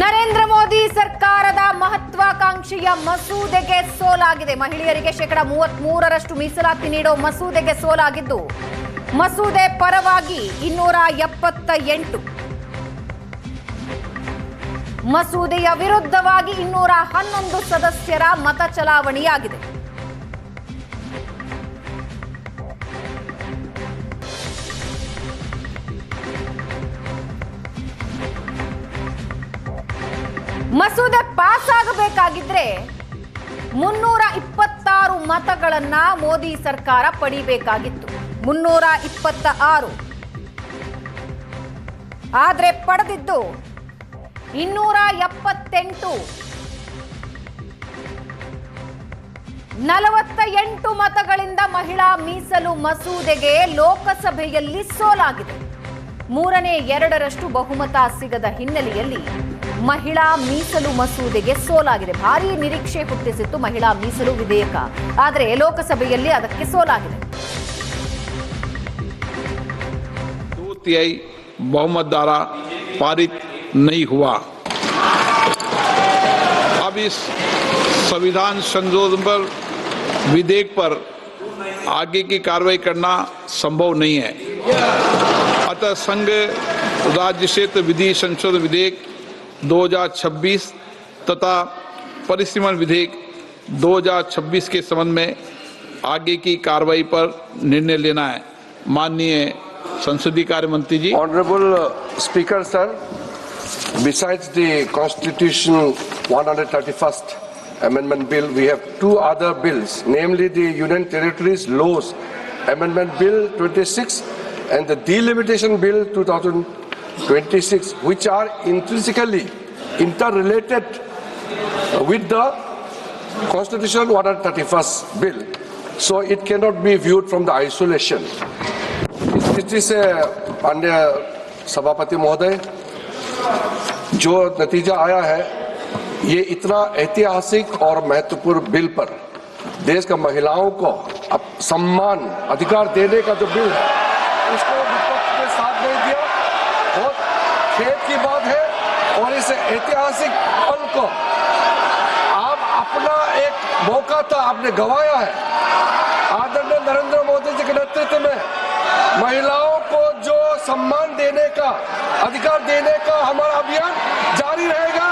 ನರೇಂದ್ರ ಮೋದಿ ಸರ್ಕಾರದ ಮಹತ್ವಾಕಾಂಕ್ಷೆಯ ಮಸೂದೆಗೆ ಸೋಲಾಗಿದೆ. ಮಹಿಳೆಯರಿಗೆ ಶೇಕಡಾ 33ರಷ್ಟು ಮೀಸಲಾತಿ ನೀಡೋ ಮಸೂದೆಗೆ ಸೋಲಾಗಿದ್ದು, ಮಸೂದೆ ಪರವಾಗಿ 278, ಮಸೂದೆಯ ವಿರುದ್ಧವಾಗಿ 211 ಸದಸ್ಯರ ಮತ ಚಲಾವಣೆಯಾಗಿದೆ. ಮಸೂದೆ ಪಾಸ್ ಆಗಬೇಕಾಗಿದ್ರೆ 326 ಮತಗಳನ್ನ ಮೋದಿ ಸರ್ಕಾರ ಪಡಿಬೇಕಾಗಿತ್ತು. 326 ಆದ್ರೆ ಪಡೆದಿದ್ದು 278. 48 ಮತಗಳಿಂದ ಮಹಿಳಾ ಮೀಸಲು ಮಸೂದೆಗೆ ಲೋಕಸಭೆಯಲ್ಲಿ ಸೋಲಾಗಿದೆ. 2/3 ಬಹುಮತ ಸಿಗದ ಹಿನ್ನೆಲೆಯಲ್ಲಿ ಮಹಿಳಾ ಮೀಸಲು ಮಸೂದೆಗೆ ಸೋಲಾಗಿದೆ. ಭಾರೀ ನಿರೀಕ್ಷೆ ಹುಟ್ಟಿಸಿತ್ತು ಮಹಿಳಾ ಮೀಸಲು ವಿಧೇಯಕ, ಆದರೆ ಲೋಕಸಭೆಯಲ್ಲಿ ಅದಕ್ಕೆ ಸೋಲಾಗಿದೆ. 2/3 बहुमत द्वारा पारित नहीं हुआ। अब इस संविधान संशोधन पर विधेयक पर आगे की कार्रवाई करना संभव नहीं है। अतः संघ राज्य क्षेत्र विधि संशोधन विधेयक 2026 तथा परिसीमन विधेयक 2026 के संबंध में आगे की कार्रवाई पर निर्णय लेना है। माननीय संसदीय कार्य मंत्री जी। Honorable Speaker sir, besides the Constitution 131st Amendment Bill, we have two other bills, namely the Union Territories Laws Amendment Bill 26 and the Delimitation Bill 2026, which are intrinsically interrelated with the Constitution 131st bill. So it cannot be viewed from the isolation. इस माननीय सभापति महोदय, जो नतीजा आया है, ये इतना ऐतिहासिक और महत्वपूर्ण बिल पर देश का महिलाओं को अब सम्मान अधिकार देने का जो बिल है, उसको विपक्ष ने साथ नहीं दिया। बहुत खेद की बात है और इस ऐतिहासिक पल को आप अपना एक मौका था, आपने गंवाया है। आदरणीय नरेंद्र मोदी जी के नेतृत्व में महिलाओं को जो सम्मान देने का, अधिकार देने का हमारा अभियान जारी रहेगा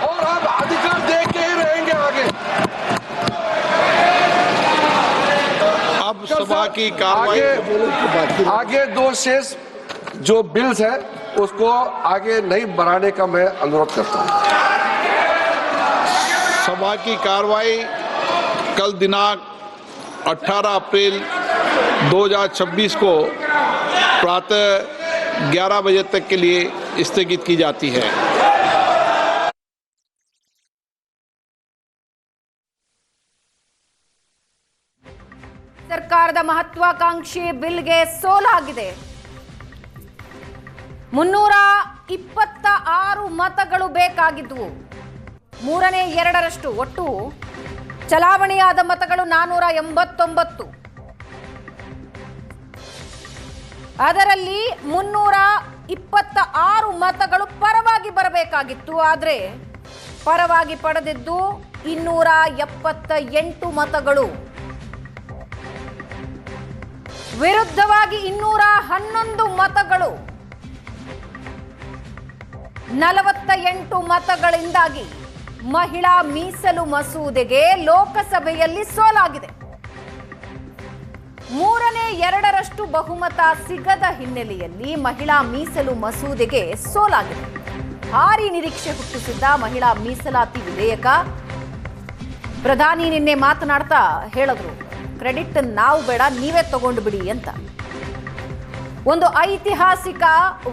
और हम अधिकार दे के ही रहेंगे आगे। अब सभा की कार्रवाई आगे दो शेष जो बिल्स है उसको आगे नहीं बढ़ाने का मैं अनुरोध करता हूं। सभा की कार्रवाई कल दिनांक 18 अप्रैल 2026 को प्रातः 11 बजे तक के लिए स्थगित की जाती है। ಸರ್ಕಾರದ ಮಹತ್ವಾಕಾಂಕ್ಷಿ ಬಿಲ್ಗೆ ಸೋಲಾಗಿದೆ. 326 ಮತಗಳು ಬೇಕಾಗಿದ್ವು. 2/3 ಒಟ್ಟು ಚಲಾವಣೆಯಾದ ಮತಗಳು 489. ಅದರಲ್ಲಿ 326 ಮತಗಳು ಪರವಾಗಿ ಬರಬೇಕಾಗಿತ್ತು. ಆದರೆ ಪರವಾಗಿ ಪಡೆದಿದ್ದು 278 ಮತಗಳು, ವಿರುದ್ಧವಾಗಿ 211 ಮತಗಳು. 48 ಮತಗಳಿಂದಾಗಿ ಮಹಿಳಾ ಮೀಸಲು ಮಸೂದೆಗೆ ಲೋಕಸಭೆಯಲ್ಲಿ ಸೋಲಾಗಿದೆ. 2/3 ಬಹುಮತ ಸಿಗದ ಹಿನ್ನೆಲೆಯಲ್ಲಿ ಮಹಿಳಾ ಮೀಸಲು ಮಸೂದೆಗೆ ಸೋಲಾಗಿದೆ. ಭಾರೀ ನಿರೀಕ್ಷೆ ಹುಟ್ಟಿಸಿದ್ದ ಮಹಿಳಾ ಮೀಸಲಾತಿ ವಿಧೇಯಕ, ಪ್ರಧಾನಿ ನಿನ್ನೆ ಮಾತನಾಡ್ತಾ ಹೇಳಿದ್ರು, ಕ್ರೆಡಿಟ್ ನಾವು ಬೇಡ, ನೀವೇ ತಗೊಂಡು ಬಿಡಿ ಅಂತ. ಒಂದು ಐತಿಹಾಸಿಕ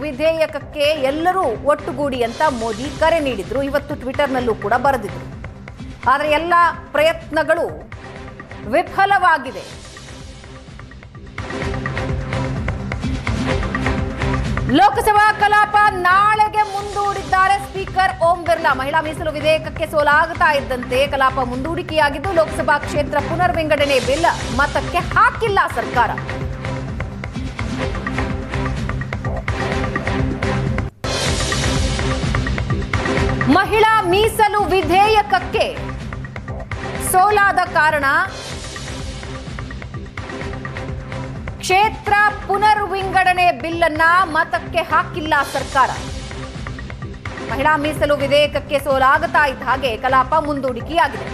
ವಿಧೇಯಕಕ್ಕೆ ಎಲ್ಲರೂ ಒಟ್ಟುಗೂಡಿ ಅಂತ ಮೋದಿ ಕರೆ ನೀಡಿದ್ರು. ಇವತ್ತು ಟ್ವಿಟರ್ನಲ್ಲೂ ಕೂಡ ಬರೆದಿದ್ರು. ಆದರೆ ಎಲ್ಲ ಪ್ರಯತ್ನಗಳು ವಿಫಲವಾಗಿವೆ. ಲೋಕಸಭಾ ಕಲಾಪ ನಾಳೆಗೆ ಮುಂದೂಡಿದ್ದಾರೆ ಸ್ಪೀಕರ್ ಓಂ ಬಿರ್ಲಾ. ಮಹಿಳಾ ಮೀಸಲು ವಿಧೇಯಕಕ್ಕೆ ಸೋಲಾಗುತ್ತಾ ಇದ್ದಂತೆ ಕಲಾಪ ಮುಂದೂಡಿಕೆಯಾಗಿದ್ದು, ಲೋಕಸಭಾ ಕ್ಷೇತ್ರ ಪುನರ್ವಿಂಗಡಣೆ ಬಿಲ್ ಮತಕ್ಕೆ ಹಾಕಿಲ್ಲ ಸರ್ಕಾರ. ವಿಧೇಯಕಕ್ಕೆ ಸೋಲಾದ ಕಾರಣ ಕ್ಷೇತ್ರ ಪುನರ್ವಿಂಗಡಣೆ ಬಿಲ್ ಅನ್ನ ಮತಕ್ಕೆ ಹಾಕಿಲ್ಲ ಸರ್ಕಾರ. ಮಹಿಳಾ ಮೀಸಲು ವಿಧೇಯಕಕ್ಕೆ ಸೋಲಾಗುತ್ತಾ ಇದ್ದ ಹಾಗೆ ಕಲಾಪ ಮುಂದೂಡಿಕೆಯಾಗಿದೆ.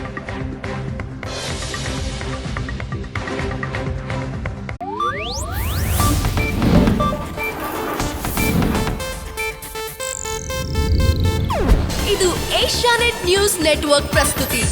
ಇದು ಏಷ್ಯಾನೆಟ್ ನ್ಯೂಸ್ ನೆಟ್ವರ್ಕ್ ಪ್ರಸ್ತುತಿ.